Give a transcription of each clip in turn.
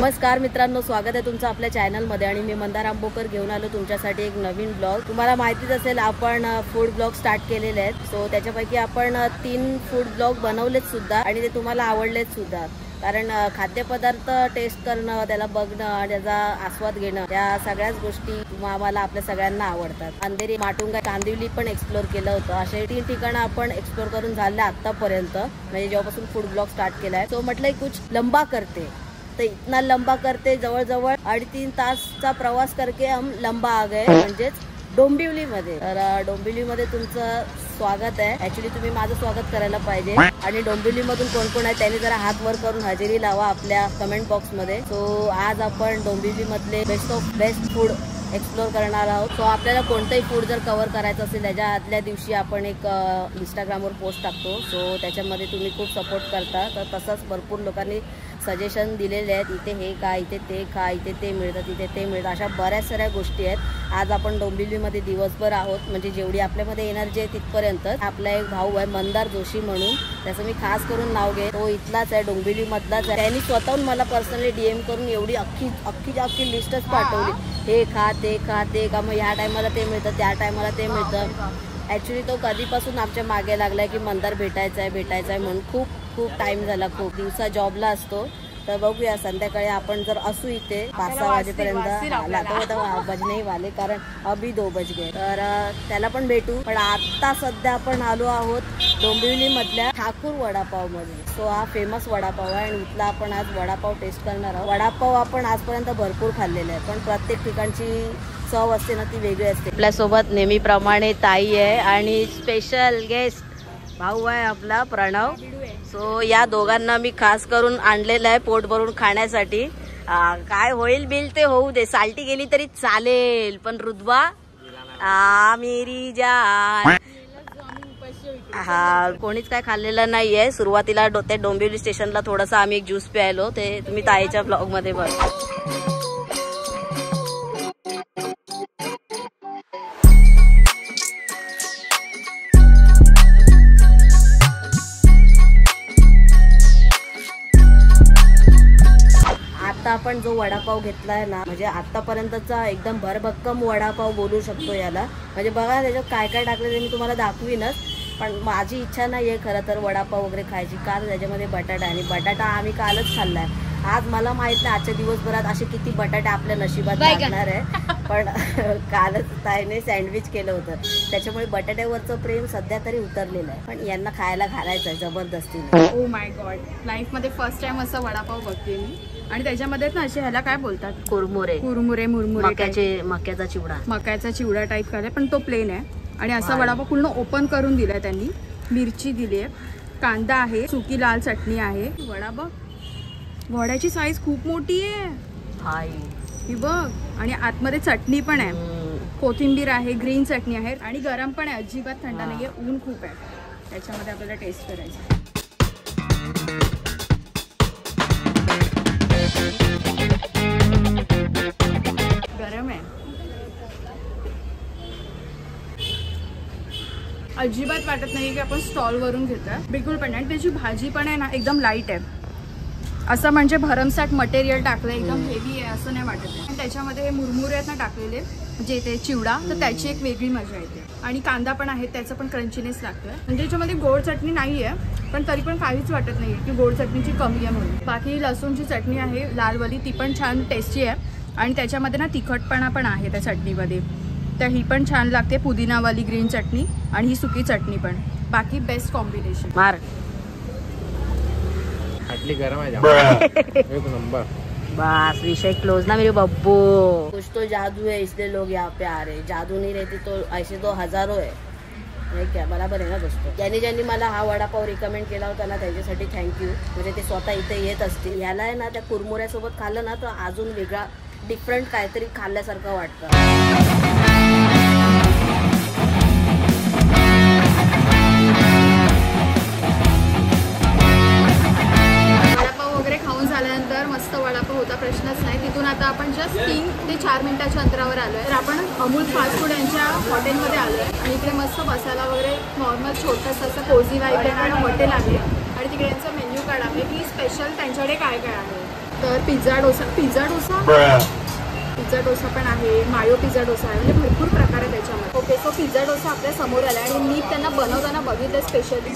नमस्कार मित्रांनो, स्वागत आहे तुमचं आपल्या चॅनलमध्ये आणि मी मंदार आंबोकर घेऊन आलो तुमच्यासाठी एक नवीन ब्लॉग। तुम्हाला माहितीच असेल आपण फूड ब्लॉग स्टार्ट केलेले आहेत। सो त्याच्यापैकी आपण 3 फूड ब्लॉग बनवलेत सुद्धा आणि ते तुम्हाला आवडलेत सुद्धा। कारण खाद्यपदार्थ टेस्ट करणं, त्याला बघणं आणि त्याचा आस्वाद घेणं, या सगळ्याच गोष्टी आम्हाला आपल्या सगळ्यांना आवडतात। अंधेरी, माटुंगा, कांदिवली पण एक्सप्लोर केलं होतं। असे 3 ठिकाणं आपण एक्सप्लोर करून झाले आतापर्यंत, म्हणजे जेव्हापासून फूड ब्लॉग स्टार्ट केलाय। सो म्हटलं कुछ लंबा करते, तो इतना लंबा करते, जवळ-जवळ 2.5-3 तासचा प्रवास करके हम लंबा आ गए, म्हणजेच डोंबिवलीमध्ये। तर डोंबिवलीमध्ये तुमचं स्वागत आहे। ऍक्च्युली तुम्ही माझं स्वागत करायला पाहिजे आणि डोंबिवलीमधून कोण कोण आहे त्यांनी जरा हात वर करून हजेरी लावा आपल्या कमेंट बॉक्समध्ये। सो आज आपण डोंबिवलीमधले best of best food explore करणार आहोत। सो आपल्याला कोणतंही फूड जर कव्हर करायचं असेल त्याच्या आदल्या दिवशी आपण एक इंस्टाग्रामवर पोस्ट टाकतो। सो त्याच्यामध्ये तुम्ही खूप सपोर्ट करता, तर तसंच भरपूर लोकांनी सजेशन दिलेले आहेत। इथे हे खा, इथे ते खा, इथे ते मिळतं, इथे ते मिळतं, अशा बऱ्याच साऱ्या गोष्टी आहेत। आज आपण डोंबिवलीमध्ये दिवसभर आहोत, म्हणजे जेवढी आपल्यामध्ये एनर्जी आहे तिथपर्यंत। आपला एक भाऊ आहे मंदार जोशी म्हणून, त्याचं मी खास करून नाव घे, तो इथलाच आहे, डोंबिवलीमधलाच आहे। त्यांनी स्वतःहून मला पर्सनली DM करून एवढी अख्खी लिस्टच पाठवली, हे खा, ते खा, ते खा, मग ह्या टायमाला ते मिळतं, त्या टायमाला ते मिळतं। ॲक्च्युली तो कधीपासून आमच्या मागे लागलाय की मंदार भेटायचं आहे म्हणून। खूप टाइम झाला, खूप दिवसा जॉबला असतो। तर बघूया संध्याकाळी आपण जर असू इथे 5-6 वाजेपर्यंत आला तर बजने वाले, कारण अभी 2 बज गए, तर त्याला पण भेटू। पण आता सध्या आपण आलो आहोत डोंबिवली मधल्या ठाकूर वडापाव मध्ये। सो हा फेमस वडापाव आहे आणि इथला आपण आज वडापाव टेस्ट करणार आहोत। वडापाव आपण आजपर्यंत भरपूर खाल्लेले आहे, पण प्रत्येक ठिकाणची चव असते ना, ती वेगळी असते। आपल्यासोबत नेहमीप्रमाणे ताई आहे आणि स्पेशल गेस्ट भाऊ आहे आपला प्रणव। सो या दोघांना मी खास करून आणलेलं आहे पोट भरून खाण्यासाठी। काय होईल बिल ते होऊ दे, साल्टी गेली तरी चालेल, पण रुद्वा मेरी जान, हा कोणीच काय खाल्लेलं नाहीये। सुरुवातीला ते डोंबिवली स्टेशनला थोडासा आम्ही एक ज्यूस प्यायलो, ते तुम्ही ताईच्या ब्लॉग मध्ये बघ। आता आपण जो वडापाव घेतलाय ना, म्हणजे आतापर्यंतचा एकदम भरभक्कम वडापाव बोलू शकतो याला। म्हणजे बघा त्याच्यात काय काय टाकलं ते मी तुम्हाला दाखवीनच, पण माझी इच्छा नाही आहे खरं तर वडापाव वगैरे खायची, कारण त्याच्यामध्ये बटाटा, आणि बटाटा आम्ही कालच खाल्लाय। आज मला माहित नाही आजच्या दिवसभरात असे किती बटाटे आपल्या नशिबात लागणार आहे, पण कालच ताईने सँडविच केलं होतं, त्याच्यामुळे बटाट्यावरचं प्रेम सध्या तरी उतरलेलं आहे, पण यांना खायला घालायचं आहे जबरदस्तीने। ओ माय गॉड, लाईफ मध्ये फर्स्ट टाइम असा वडापाव बघते मी। आणि त्याच्यामध्ये ना असे ह्याला काय बोलतात, कुरमुरे, मुरमुरे, मक्याचा चिवडा टाईप काय, पण तो प्लेन आहे। आणि असा वडापाव पूर्ण ओपन करून दिलाय त्यांनी, मिरची दिली आहे, कांदा आहे, सुकी लाल चटणी आहे। वडा बघ, वड्याची साईज खूप मोठी आहे ही बघ, आणि आतमध्ये चटणी पण आहे, कोथिंबीर आहे, ग्रीन चटणी आहे, आणि गरम पण आहे, अजिबात थंड नाहीये, ऊन खूप आहे त्याच्यामध्ये। आपल्याला टेस्ट करायचं, गरम आहे, अजिबात वाटत नाही की आपण स्टॉल वरून घेतोय, बिलकुल पण नाही। त्याची भाजी पण आहे ना एकदम लाईट आहे, असं म्हणजे भरमसाठ मटेरियल टाकलंय, एकदम हेवी आहे असं नाही वाटत आहे। आणि त्याच्यामध्ये मुरमुरे आहेत ना टाकलेले, म्हणजे ते चिवडा, तर त्याची एक वेगळी मजा येते। आणि कांदा पण आहे, त्याचं पण क्रंचीनेस लागतोय, म्हणजे त्याच्यामध्ये गोड चटणी नाही आहे, पण तरी पण काहीच वाटत नाही की गोड चटणीची कमी आहे म्हणून। बाकी लसूणची चटणी आहे लालवाली, ती पण छान टेस्टी आहे, आणि त्याच्यामध्ये ना तिखटपणा पण आहे त्या चटणीमध्ये, तर ही पण छान लागते, पुदिनावाली ग्रीन चटणी आणि ही सुकी चटणी पण। बाकी बेस्ट कॉम्बिनेशन मार गरम है एक नंबर। बस विषय क्लोज ना मेरे बब्बू। कुछ तो जादू है इसलिए लोग यहाँ पे आ रहे, जादू नहीं रहती तो ऐसे तो हजारों है, नाही क्या, बरोबर आहे ना दोस्तों। ज्यांनी मला हा वडापाव रिकमेंड केला होता ना, त्यांच्यासाठी थँक्यू। म्हणजे ते स्वतः इथे येत असतील, याला आहे ना त्या कुरमुऱ्यासोबत खाल्लं ना तर अजून वेगळा डिफरंट काहीतरी खाल्ल्यासारखं वाटतं। मस्त वडापाव होता, प्रश्नच नाही। तिथून आता आपण जस्ट 3 ते 4 मिनिटाच्या अंतरावर आलोय, तर आपण अमूल फास्ट फूड यांच्या हॉटेलमध्ये आलोय, आणि इकडे मस्त बसायला वगैरे नॉर्मल छोटंसं असं कोझी वाईब देणारं हॉटेल आहे, आणि तिकडे यांचा मेन्यू कार्ड आहे की स्पेशल त्यांच्याकडे काय काय आहे। तर पिझ्झा डोसा पण आहे, मायो पिझ्झा डोसा आहे, म्हणजे भरपूर प्रकार आहे त्याच्यामध्ये. ओके, सो पिझ्झा डोसा आपल्या समोर आला आणि मी त्यांना बनवताना बघितलं स्पेशली.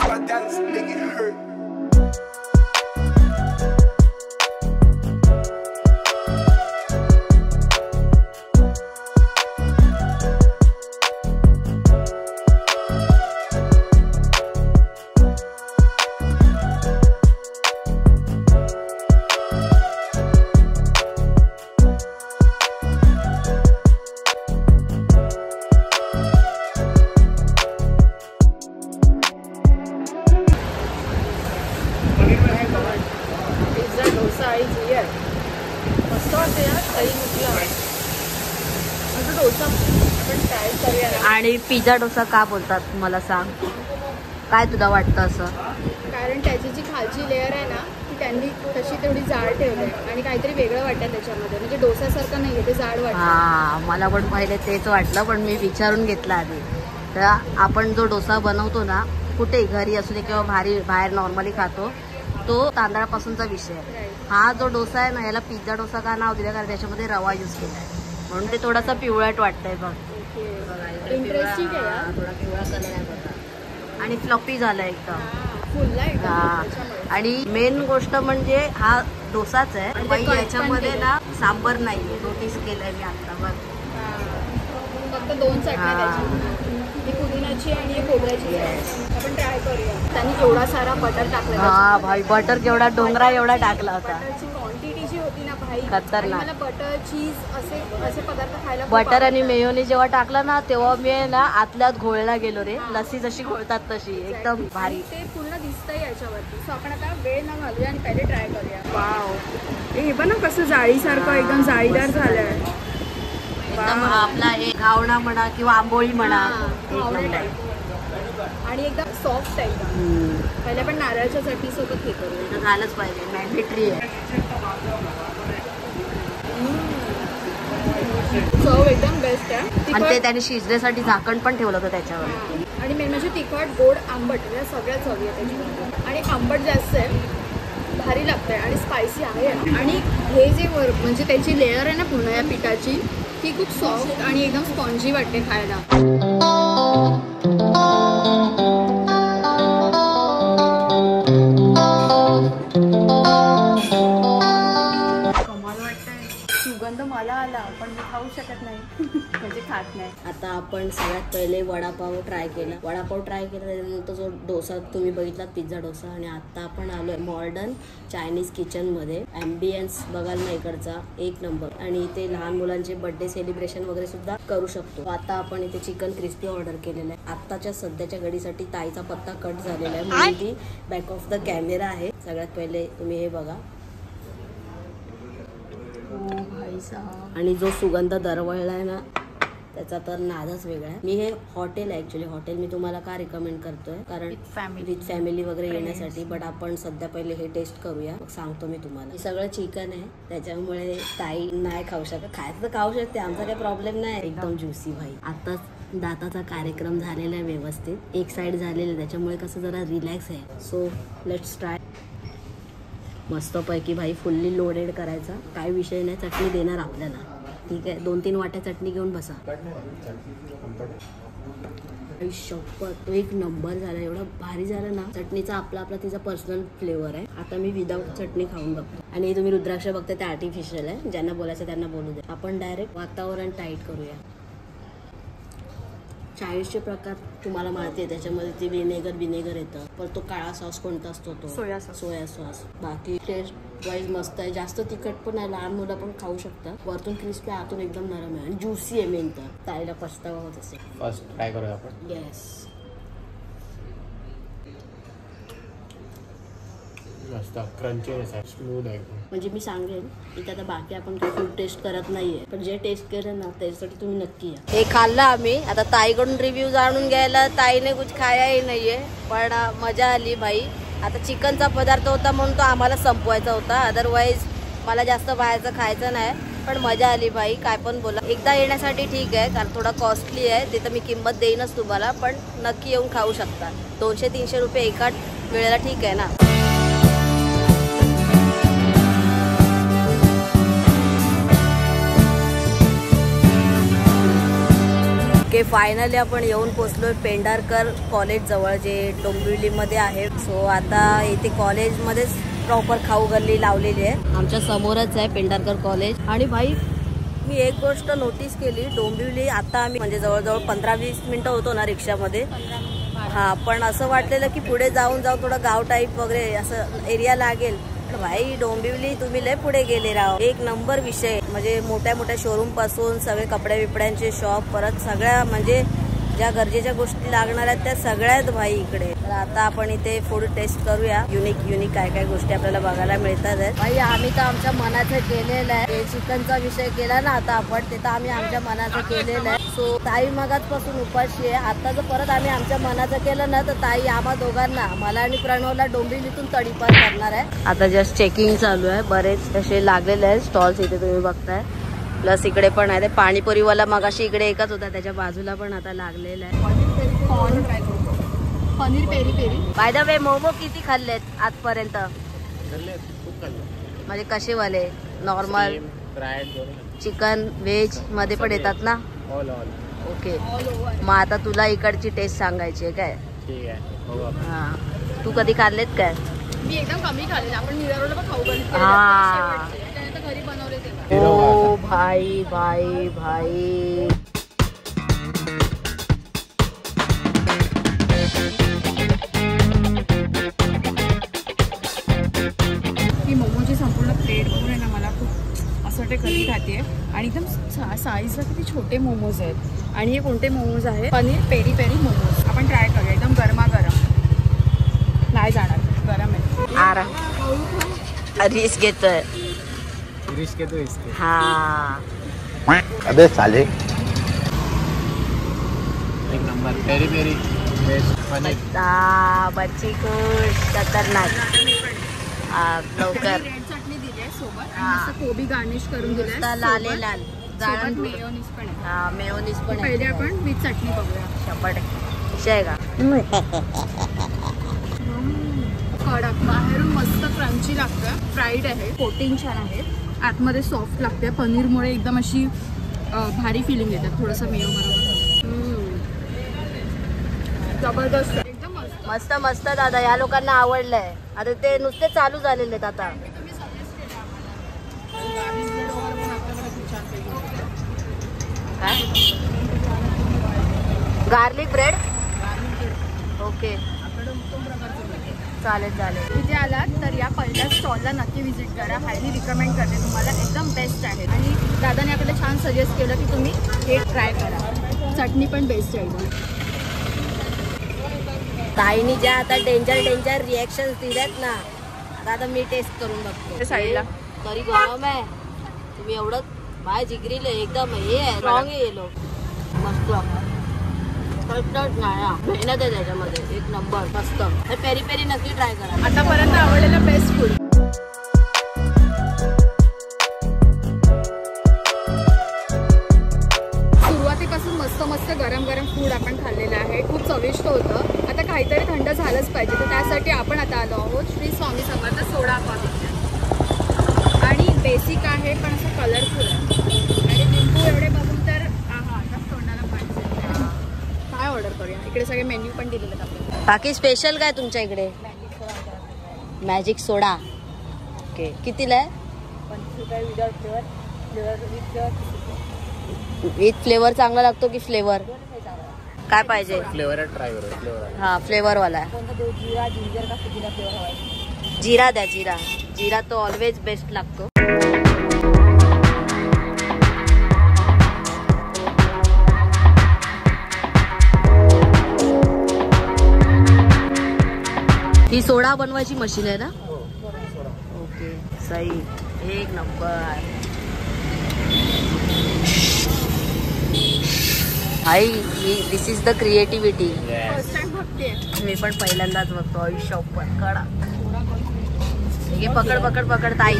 आणि पिझ्झा डोसा का बोलतात मला सांग, काय तुला वाटतं असं? कारण त्याची जी खालची लेअर आहे ना ती त्यांनी तशी तेवढी जाड ठेवली आणि काहीतरी वेगळं वाटतं त्याच्यामध्ये, म्हणजे डोसासारखं नाहीये ते, जाड वाटतं. हा, मला पण पहिले तेच वाटलं, पण मी विचारून घेतला आधी. तर आपण जो डोसा बनवतो ना, कुठे घरी असू दे किंवा बाहेर नॉर्मली खातो, तो तांदळापासूनचा विषय आहे. हा जो डोसा आहे ना, याला पिझ्झा डोसा का नाव दिलं, कारण त्याच्यामध्ये रवा यूज केला आहे, म्हणून ते थोडासा पिवळट वाटतंय बघ. इंटरेस्टिंग आहे, थोडा पिवळा कलर आहे बघा, आणि फ्लॉपी झाला एकदम. फुलला. आणि मेन गोष्ट म्हणजे हा डोसाच आहे बाई, याच्यामध्ये ना सांबर नाहीये, नोटीस केलंय मी आता बघ. फक्त 2 चटण्या त्याची, पुदिनाची आणि खोबऱ्याची. आपण ट्राय करूया. त्यांनी एवढा सारा बटर टाकला. हा भाई, बटर केवढा डोंगरा एवढा टाकला होता. बटरची क्वांटिटी जी होती ना भाई, खतरनाक. मला बटर चीज असे पदार्थ खायला बटर आणि मेयोनी जेव्हा टाकला ना, तेव्हा मी ना आतल्यात घोळला गेलो रे, लस्सी जशी घोळतात तशी, एकदम भारी. ते पूर्ण दिसतंय याच्यावरती. सो आपण आता वेळ न घालूया आणि पहिले ट्राय करूया. वाव, हे पण ना कसं जाळीसारखं एकदम जाळीदार झालंय. एकदम आपला हे घावणा म्हणा किंवा आंबोळी म्हणा, आणि एकदम सॉफ्ट आहे एकदम. पहिले पण नारळाच्या चटणी सोबत हे करूया. झालंच पाहिजे, मॅन्डेटरी आहे. चव एकदम बेस्ट आहे. आणि ते त्याने शिजण्यासाठी झाकण पण ठेवलं होतं त्याच्यावर. आणि मेन म्हणजे तिखट, गोड, आंबट या सगळ्या चवी आहे त्याच्यामध्ये. आणि आंबट जास्त आहे, भारी लागतंय आणि स्पायसी आहे. आणि हे जे म्हणजे त्याची लेअर आहे ना पूर्ण या पिठाची, ती खूप सॉफ्ट आणि एकदम स्पॉन्जी वाटते खायला. कमाल वाटतंय. सुगंध मला आला, पण मी खाऊ शकत नाही, म्हणजे खात नाही. आता आपण सगळ्यात पहिले वडापाव ट्राय केला. त्याच्यानंतर जो डोसा तुम्ही बघितला, पिझ्झा डोसा. आणि आता आपण आलोय मॉडर्न चायनीज किचन मध्ये. ॲम्बियन्स बघाल ना इकडचा एक नंबर, आणि इथे लहान मुलांचे बर्थडे सेलिब्रेशन वगैरे सुद्धा करू शकतो. आता आपण इथे चिकन क्रिस्पी ऑर्डर केलेलं आहे. आताच्या सध्याच्या घडीसाठी ताईचा पत्ता कट झालेला आहे, म्हणून ती बॅक ऑफ द कॅमेरा आहे. सगळ्यात पहिले तुम्ही हे बघा, आणि जो सुगंध दरवळलाय ना, त्याचा तर नादच वेगळा आहे. मी हे हॉटेल ॲक्च्युली हॉटेल मी तुम्हाला का रिकमेंड करतोय, कारण विथ फॅमिली वगैरे येण्यासाठी. बट आपण सध्या पहिले हे टेस्ट करूया, मग सांगतो मी तुम्हाला. हे सगळं चिकन आहे, त्याच्यामुळे ताई नाही खाऊ शकत. खायचं तर खाऊ शकते, आमचा काही प्रॉब्लेम नाही. एकदम ज्युसी भाई. आताच दाताचा कार्यक्रम झालेला आहे व्यवस्थित, एक साईड झालेला, त्याच्यामुळे कसं जरा रिलॅक्स आहे. So let's try. मस्तपैकी भाई फुल्ली लोडेड करायचा, काय विषय नाही. चटणी देणार आपल्याला, ठीक आहे. 2-3 वाट्या चटणी घेऊन बसा. शपथ, एक नंबर झाला. एवढं भारी झालं ना. चटणीचा आपला तिचा पर्सनल फ्लेवर आहे. आता मी विदाऊट चटणी खाऊन बघतो. आणि तुम्ही रुद्राक्ष बघता ते आर्टिफिशियल आहे, ज्यांना बोलायचं त्यांना बोलू दे. आपण डायरेक्ट वातावरण टाईट करूया. चाळीसचे प्रकार तुम्हाला माहिती आहे, त्याच्यामध्ये ते विनेगर येतं, पण तो काळा सॉस कोणता असतो, तो सोया सॉस. बाकी टेस्ट वाईज मस्त आहे, जास्त तिखट पण आहे, लहान मुलं पण खाऊ शकतात. वरतून क्रिस्पी, आतून एकदम नरम आहे आणि ज्युसी आहे. मेन तर ताईला पस्तावा होत असेल. फर्स्ट ट्राय करूया आपण. येस, मस्त क्रंचीनेस आहे, स्मूथ आहे. म्हणजे मी सांगेन इथे आता बाकी आपण काही फूड टेस्ट करत नाहीये, पण जे टेस्ट केलं ना त्याच्यासाठी तुम्ही नक्की या. हे खाल्लं आम्ही. आता ताईकडून रिव्ह्यू जाणून घ्यायला, ताईने कुछ खायाही नाहीये, पण मजा आली भाई. आता चिकनचा पदार्थ होता म्हणून तो आम्हाला संपवायचा होता, अदरवाईज मला जास्त बाहेरचं खायचं नाही. पण मजा आली भाई, काय पण बोला. एकदा येण्यासाठी ठीक आहे, कारण थोडा कॉस्टली आहे, ते तर मी किंमत देईनच तुम्हाला, पण नक्की येऊन खाऊ शकता. 200-300 रुपये एका वेळेला ठीक आहे ना. ओके, फायनली आपण येऊन पोचलोय पेंढारकर कॉलेज जवळ, जे डोंबिवलीमध्ये आहे. सो आता इथे कॉलेजमध्येच प्रॉपर खाऊ गल्ली लावलेली आहे. आमच्या समोरच आहे पेंढारकर कॉलेज. आणि भाई मी एक गोष्ट नोटीस केली, डोंबिवली आता आम्ही म्हणजे जवळजवळ 15-20 मिनिटं होतो ना रिक्षामध्ये. हा, पण असं वाटलेलं की पुढे जाऊन थोडं गाव टाईप वगैरे असं एरिया लागेल. भाई डोंबिवली तुम्ही लय पुढे गेले राव. एक नंबर विषय, म्हणजे मोठ्या मोठ्या शोरूम पासून सगळे कपडे बिपड्यांचे शॉप, परत सगळ्या म्हणजे ज्या गरजेच्या गोष्टी लागणार आहेत त्या सगळ्यात भाई इकडे. तर आता आपण इथे फूड टेस्ट करूया. युनिक काय काय गोष्टी आपल्याला बघायला मिळतात आहेत. भाई आम्ही तर आमच्या मनाचं केलेलं आहे. चिकनचा विषय केला ना आता आपण, ते तर आम्ही आमच्या मनाचं केलेलं आहे. सो ताई मगाचपासून उपाशी आहे. आता जर परत आम्ही आमच्या मनाचं केलं ना तर ताई आम्हा दोघांना, मला आणि प्रणवला डोंबिवलीतून तडीपार करणार आहे. आता जस्ट चेकिंग चालू आहे. बरेच असे लागलेले आहेत स्टॉल्स इथे तुम्ही बघताय. प्लस इकडे पण आहे ते पाणीपुरीवाला, मगाशी इकडे एकच होता, त्याच्या बाजूला पण आता लागलेला आहे. Paneer peri peri. By the way, momo किती खाल्लेत आजपर्यंत? म्हणजे कसेवाले? नॉर्मल, चिकन, व्हेज मध्ये पण येतात ना? ओके, मग आता तुला इकडची टेस्ट सांगायची आहे काय? ठीक आहे. हा, तू कधी खाल्लेत काय? मी एकदम कमी खाल्ले. आपण निरारोला पण खाऊ घरी बनवले ते. ओ भाई भाई भाई, ही मोमोची संपूर्ण प्लेट बघून आहे ना, मला खूप असं वाटतं कधी खाते. आणि एकदम साईजला किती छोटे मोमोज आहेत. आणि हे कोणते मोमोज आहे? Paneer peri peri momos. आपण ट्राय करूया. एकदम गरमागरम. नाही जाणार, गरम आहे. आराम, रिस्क घेतोय. रिस्क घेतो इसके. हा, अबे साले. एक नंबर. पेरी पेरी बच्ची खुश, खतरनाक. लवकर रेड चटणी दिली आहे सोबत. आणि कोबी गार्निश करून दिलाय. लाल मेयोनीज पण आहे. हा, मेयोनीज पण. पहिले आपण विथ चटणी बघूया. 100% आहे का? कडक, बाहेरून मस्त क्रंची लागतं. फ्राईड आहे, कोटिंग छान आहे, आतमध्ये सॉफ्ट लागते. पनीरमुळे एकदम अशी भारी फिलिंग येतात. थोडंसं मेयो बरोबर. जबरदस्त, एकदम मस्त मस्त मस्त दादा, या लोकांना आवडलंय. आता ते नुसते चालू झालेले आहेत आता. काय? Garlic bread. ओके, चालेल चालेल. इथे आलात तर या पहिल्या स्टॉलला नक्की व्हिजिट करा. हायली रिकमेंड करते तुम्हाला. एकदम बेस्ट आहे. आणि दादाने आपल्याला छान सजेस्ट केलं की तुम्ही हे ट्राय करा. चटणी पण बेस्ट आहे एकदम. ताईनी ज्या आता डेंजर रिएक्शन दिल्यात ना, आता मी टेस्ट करून बघतो. साईडला तरी गरम आहे. तुम्ही एवढं बाय जिगरीले एकदम हे आहे, स्ट्रॉंग आहे. लोक मस्त नाही, मेहनत आहे त्याच्यामध्ये. एक नंबर मस्त. पेरी पेरी नक्की ट्राय करा. आतापर्यंत आवडलेलं बेस्ट फूड. सुरुवातीपासून मस्त गरम फूड आपण खाल्लेलं आहे. खूप चविष्ट होतं. आता काहीतरी थंड झालंच पाहिजे. तर त्यासाठी आपण आता आलो आहोत श्री स्वामी समर्थ सोडा पाव. आणि बेसिक आहे पण असं कलरफुल आहे. आणि लिंबू एवढे बघून तर आता तोंडाला पाहिजे. काय ऑर्डर करूया? इकडे सगळे मेन्यू पण दिलेले आहेत आपल्याला. बाकी स्पेशल काय तुमच्या इकडे? मॅजिक सोडा. ओके, कितीला आहे? 25 फ्लेवर. विथ फ्लेवर चांगला लागतो की फ्लेवर काय पाहिजे? फ्लेवर ट्राय करू. फ्लेवर. हा, फ्लेवर वाला आहे. जिरा जिंजर का पुदीना फ्लेवर हवा आहे? जिरा द्या. जिरा तो ऑलवेज बेस्ट लागतो. ही सोडा बनवायची मशीन आहे ना? ओके, सही, एक नंबर. भाई, this is the creativity. First time बघते मी पण पहिल्यांदाच बघतो. आयुष्यात पण कडा हे पकड ताई.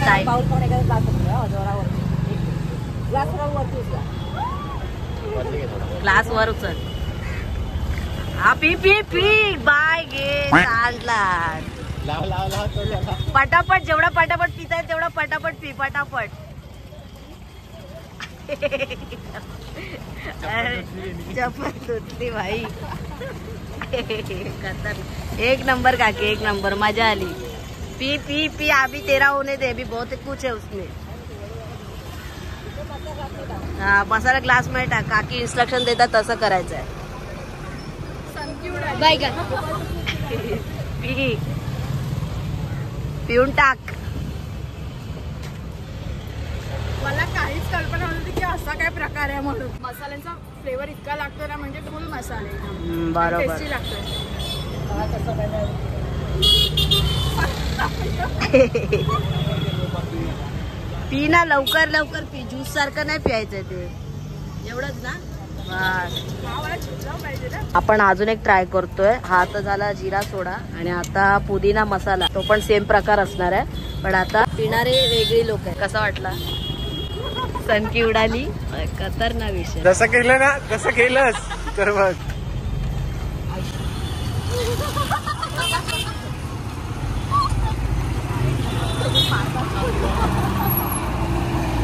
ग्लास वर उचल. हा, पी बाय गे. सांडला पटापट. जेवढा पटापट पिताय तेवढा पटापट पी. पटापट. चप्पल तुटली भाई. एक नंबर काकी, एक नंबर, मजा आली. पी पी पी, अभी तेरा होने दे, अभी बहुत कुछ है उसमें. हा मसाला ग्लास मध्ये टाक. काकी इन्स्ट्रक्शन देतात तसं करायचं आहे. बाय का पी पिऊन टाक. मला काहीच कल्पना नव्हती की असा काय प्रकार आहे म्हणून. मसाल्यांचा फ्लेवर इतका लागतो ना, म्हणजे फुल मसाले, बरोबर. टेस्टी लागतो. पी ना लवकर लवकर पी. ज्यूस सारखं नाही प्यायचंय ते. एवढंच ना बस. आपण अजून एक ट्राय करतोय. हा तर झाला जिरा सोडा आणि आता पुदिना मसाला. तो पण सेम प्रकार असणार आहे, पण आता पिणारे वेगळी लोक आहे. कसा वाटला? सनकी उडाली. खतरनाक विषय. जसं केलं ना तसं केलंस तर बघ.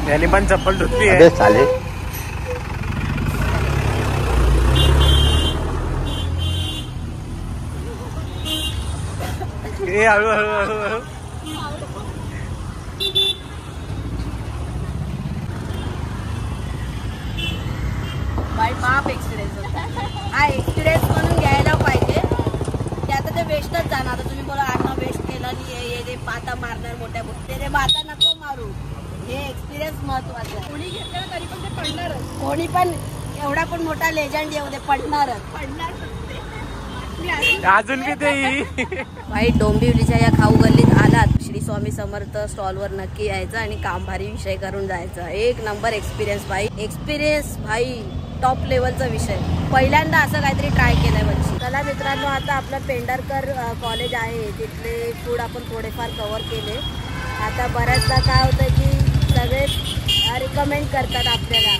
याने पण चप्पल धुतली आहे. अबे साले. ए हळू हळू हळू हळू. बाय बाप एक्सपिरियन्स होता हा. एक्सपिरियन्स म्हणून घ्यायला पाहिजे. ते आता ते वेस्टच जाणार. आता तुम्ही बोला अन्न वेस्ट केलं नाही हे ते पाता मारणार मोठ्या मोठ्या. ते पाता नको मारू. हे एक्सपिरियन्स महत्वाचं आहे. कोणी घेतलं तरी पण ते पडणारच. कोणी पण एवढा पण मोठा लेजंड येऊ दे, पडणारच. अजून किती भाई डोंबिवलीच्या या खाऊ गल्लीत आलात, श्री स्वामी समर्थ स्टॉलवर नक्की यायचं आणि कामभारी विषय करून जायचं. एक नंबर एक्सपिरियन्स भाई. एक्सपिरियन्स भाई टॉप लेवलचा विषय. पहिल्यांदा असं काहीतरी ट्राय केलंय वर्षी. चला मित्रांनो, आता आपलं पेंढारकर कॉलेज आहे तिथले फूड आपण थोडेफार कव्हर केले. आता बऱ्याचदा काय होतं की सगळे रिकमेंड करतात आपल्याला,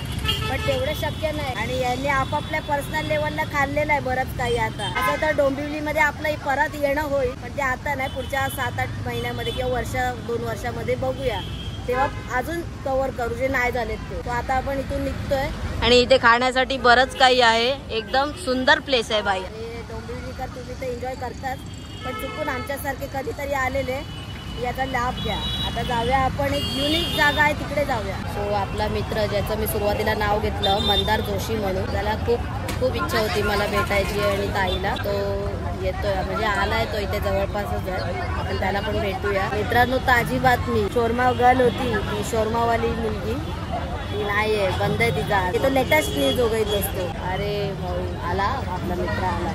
पण तेवढं शक्य नाही. आणि यांनी आपापल्या पर्सनल लेवलला खाल्लेलं आहे बरंच काही. आता आता तर डोंबिवलीमध्ये आपलं परत येणं होईल, पण ते आता नाही, पुढच्या 7-8 महिन्यामध्ये किंवा 1-2 वर्षामध्ये बघूया, तेव्हा अजून कव्हर करू जे नाही झालेत ते. तो आता आपण इथून निघतोय आणि इथे खाण्यासाठी बरंच काही आहे. एकदम सुंदर प्लेस आहे बाई. डोंबिवलीकर तुम्ही तर एन्जॉय करतात, पण चुकून आमच्यासारखे कधीतरी आलेले याचा लाभ घ्या. आता जाऊया आपण, एक युनिक जागा आहे तिकडे जाऊया. सो आपला मित्र ज्याचं मी सुरुवातीला नाव घेतलं मंदार जोशी म्हणून, त्याला खूप इच्छा होती मला भेटायची आणि ताईला. तो येतोय म्हणजे आलाय, तो इथे जवळपासच आहे. आपण त्याला पण भेटूया. मित्रांनो ताजी बातमी, शोरमा गर्ल होती ती शोरमावाली मुलगी ती नाहीये, बंद आहे तिचा. तो लेटेस्ट न्यूज हो गई दोस्तो. अरे भाऊ आला आपला मित्र आला.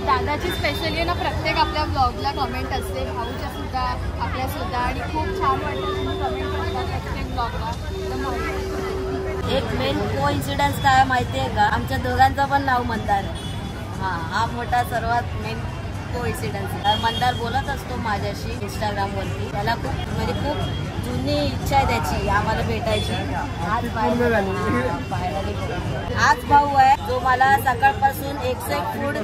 दादाची स्पेशली ना प्रत्येक आपल्या ब्लॉगला कमेंट असते, भाऊच्या सुद्धा आपल्या सुद्धा, आणि खूप छान वाटतं तुम्ही कमेंट करता प्रत्येक ब्लॉगला. एक मेन कोइन्सिडन्स काय माहितीये का, आमच्या दोघांचं पण नाव मंदार आहे. हा मोठा सर्वात मेन कोइन्सिडन्स. मंदार बोलत असतो माझ्याशी इंस्टाग्रामवरती. त्याला खूप जुनी इच्छा आहे त्याची आम्हाला भेटायची. आज भाऊ आहे जो मला सकाळपासून 101 फूड,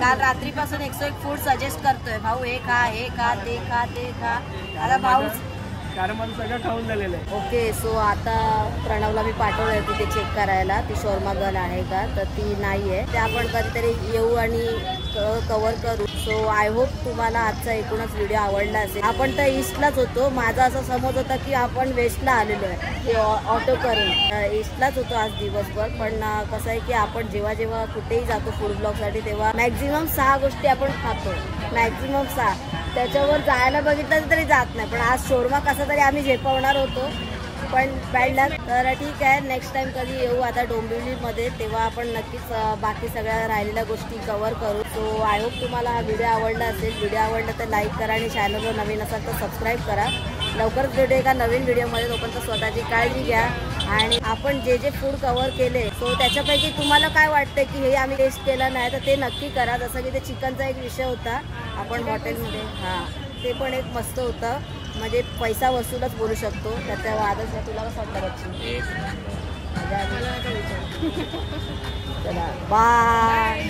काल रात्रीपासून 101 फूड सजेस्ट करतोय. भाऊ हे खा, हे खा, ते खा, ते खा. आता भाऊ कारण मला सगळं खाऊन झालेलं आहे. ओके. सो आता प्रणवला मी पाठवलंय तिथे चेक करायला ती शोरमा गर्ल आहे का, तर ती नाहीये. ते आपण कधीतरी येऊ आणि कव्हर करू. सो आय होप तुम्हाला आजचा एकूणच व्हिडिओ आवडला असेल. आपण तर ईस्टलाच होतो. माझा असा समज होता की आपण वेस्टला आलेलो आहे ऑटो करून. ईस्टलाच होतो आज दिवसभर, पण कसं आहे की आपण जेव्हा जेव्हा कुठेही जातो फूड ब्लॉगसाठी तेव्हा मॅक्झिमम 6 गोष्टी आपण खातो, मॅक्झिमम 6. त्याच्यावर जायला बघितलं तरी जात नाही. पण आज शोरमा कसा तरी आम्ही झेपवणार होतो, पण बॅड लक. तर ठीक आहे, नेक्स्ट टाइम कधी येऊ आता डोंबिवलीमध्ये तेव्हा आपण नक्कीच बाकी सगळ्या राहिलेल्या गोष्टी कव्हर करू. सो आय होप तुम्हाला हा व्हिडिओ आवडला असेल. व्हिडिओ आवडला तर लाईक करा आणि चॅनलवर नवीन असाल तर सबस्क्राईब करा. लवकरच भेटू एका नवीन व्हिडिओमध्ये. तोपर्यंत स्वतःची काळजी घ्या. आणि आपण जे फूड कव्हर केले सो त्याच्यापैकी तुम्हाला काय वाटतं की हे आम्ही टेस्ट केलं नाही तर ते नक्की करा. जसं की ते चिकनचा एक विषय होता आपण हॉटेलमध्ये, ते पण एक मस्त होतं. म्हणजे पैसा वसूलच बोलू शकतो. त्याच्या वादच नाही. तुला कसं वाटतं बच्ची? चला बाय.